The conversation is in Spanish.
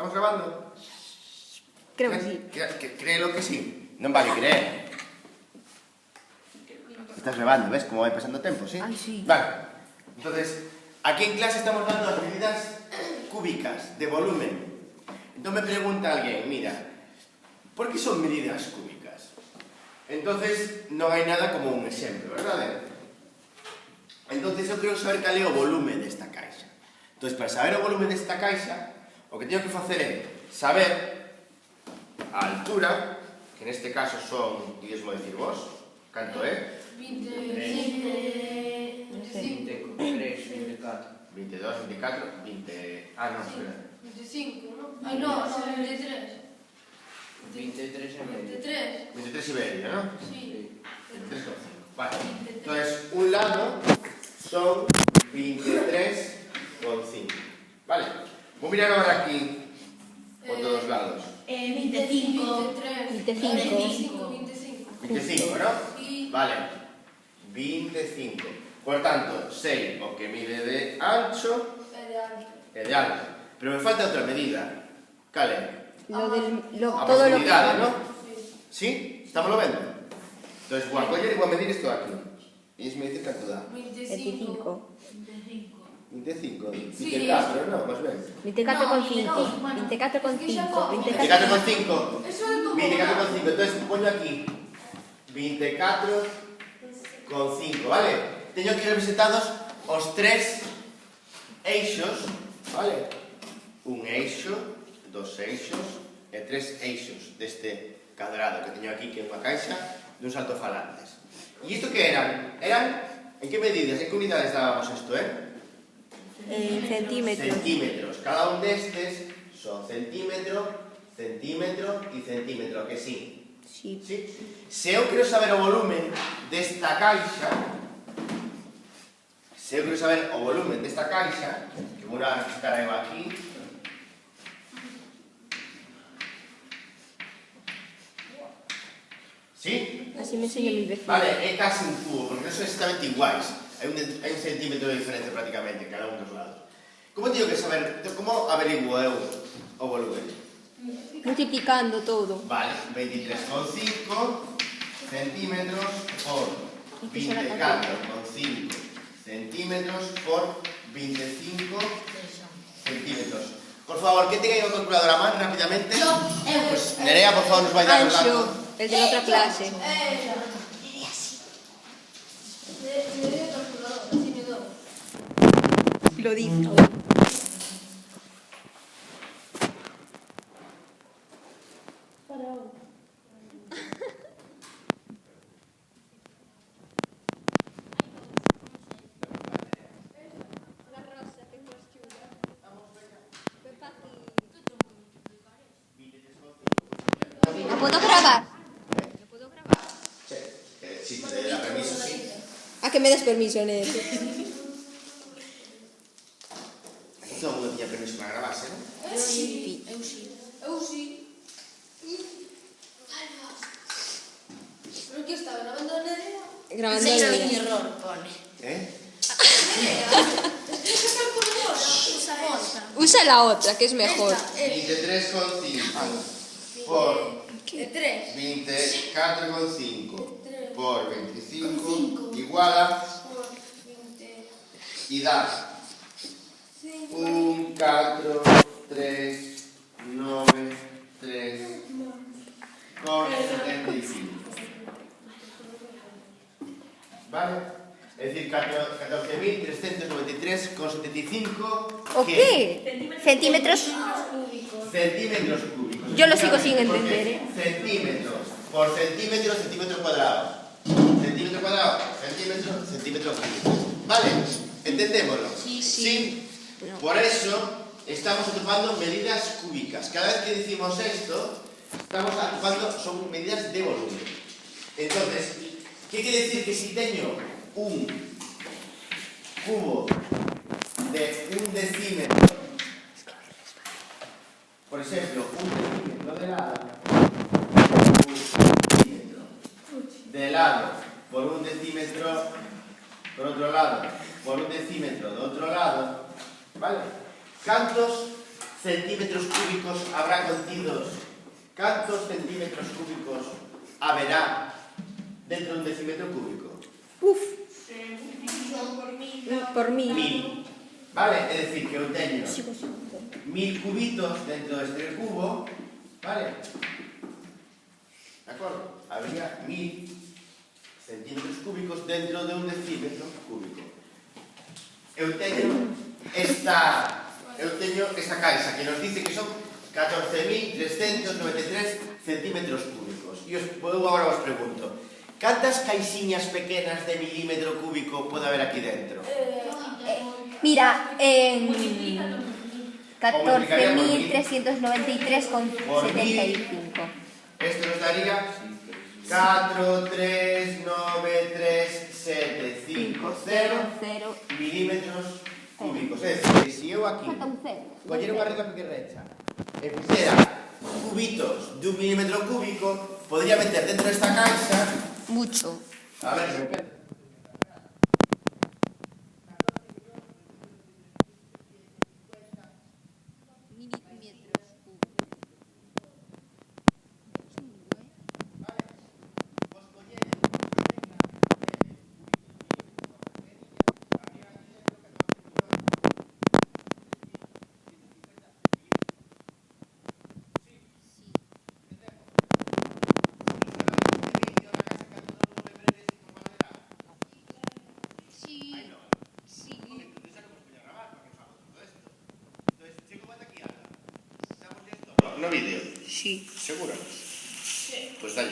Estamos grabando? Creo que sí. Créelo que sí. Non vale creer. Estás grabando, ves como vai pasando tempo, sí? Ay, sí. Vale. Entonces, aquí en clase estamos dando las medidas cúbicas de volumen. Entonces me pregunta alguien, mira, ¿por qué son medidas cúbicas? Entonces, non hai nada como un exemplo, verdade? Entonces, eu quero saber cal é o volumen desta caixa. Entonces, para saber o volumen desta caixa, o que teño que facer é saber a altura, que neste caso son, dígesmo decir vos, canto é? 25, 23, 24. 22, 24, 20... Ah, non, espera. 25, ¿no? Ay, no, 23. 23 e medio. 23. 23 y medio, ¿no? Sí. 23,5. Vale. Entonces, un lado son 23,5. Vale. Voy a mirar ahora aquí por todos lados. 25. 25. 25, ¿no? Sí. Vale. 25. Por tanto, 6, o que mide de ancho e de alto. Pero me falta outra medida. Cale? A Todo lo que... vale. ¿no? ¿Sí? ¿Estamos lo vendo? Entonces, voy a coger y voy a medir esto de aquí. Y me dice cuánto da. 25. 25. Sí. 24, ¿no? Más bien. 24,5. 24,5. 24,5. Eso é como... 24,5. Entonces, pongo aquí 24,5, ¿vale? Teño aquí representados os tres eixos, ¿vale? Un eixo, dos eixos e tres eixos deste cadrado que teño aquí, que é unha caixa duns altofalantes. E isto que eran? Eran, en que medidas, en que unidades dábamos isto, Centímetros. Centímetros. Cada un destes son centímetro, centímetro e centímetro, que sí? Sí. Sí? Se eu quero saber o volumen desta caixa, que vou a registrar eu aquí, ¿sí? Así me enseña mi vecino. Vale, é casi un cubo, porque non son exactamente iguais. Hai un centímetro de diferencia prácticamente en cada un dos lados. Como teño que saber, como averiguo eu o volumen? Multiplicando todo. Vale, 23,5 centímetros por 24,5 centímetros por 25 centímetros. Por favor, que tenga una calculadora más rápidamente. Nerea, por favor, nos va a dar los Anxo, datos. el de la otra clase. Lo dice. ¿No puedo grabar? Sí, te da permiso, sí. ¿A que me des permiso, Ned? Todo el mundo tenía permiso para grabarse, ¿no? Sí. Eu sí. ¿Pero qué estaba grabando Nerea? Grabando Enseña el un día. error, pone. ¿Eh? Usa otra. Usa la otra, que es mejor. 23,5 por 3. 24,5 por 25 igual a y da 1, 4, 3, 9, 3 con 75. ¿Vale? Es decir, 14.393,75. ¿O qué? Centímetros. Centímetros cúbicos. Yo lo sigo sin entender, ¿eh? Centímetros por centímetro, centímetro cuadrado. Centímetro cuadrado, centímetro, centímetro cúbico. ¿Vale? ¿Entendémoslo? Sí. Por eso estamos ocupando medidas cúbicas. Cada vez que decimos esto, estamos ocupando, son medidas de volumen. Entonces, ¿qué quiere decir? Que si tengo un cubo de 1 decímetro, por ejemplo, 1 decímetro de lado, 1 decímetro de lado, por 1 decímetro por otro lado, por 1 decímetro de otro lado, ¿vale? ¿Cantos centímetros cúbicos habrá contidos? ¿Cantos centímetros cúbicos haberá dentro dun decímetro cúbico? Uf, Por mí. por mí. 1000. Vale? É dicir, que eu teño Sigo, sigo. 1000 cubitos dentro deste cubo, vale? De acordo? Habría 1000 centímetros cúbicos dentro de un decímetro cúbico. Eu teño esta caixa que nos dice que son 14.393 centímetros cúbicos. E eu agora vos pregunto, cantas caixiñas pequenas de milímetro cúbico pode haber aquí dentro? Mira, 14.393,75. Esto nos daría 4, 3, 9, 3, 7, 5, 0 milímetros cúbicos. É dicir, se eu aquí Falta un cero. collera unha regla pequerrecha e fixera cubitos de un milímetro cúbico, podría meter dentro desta caixa. Mucho. A ver, se me peta. No vídeo. Sí. ¿Seguro? Sí. Pues dale.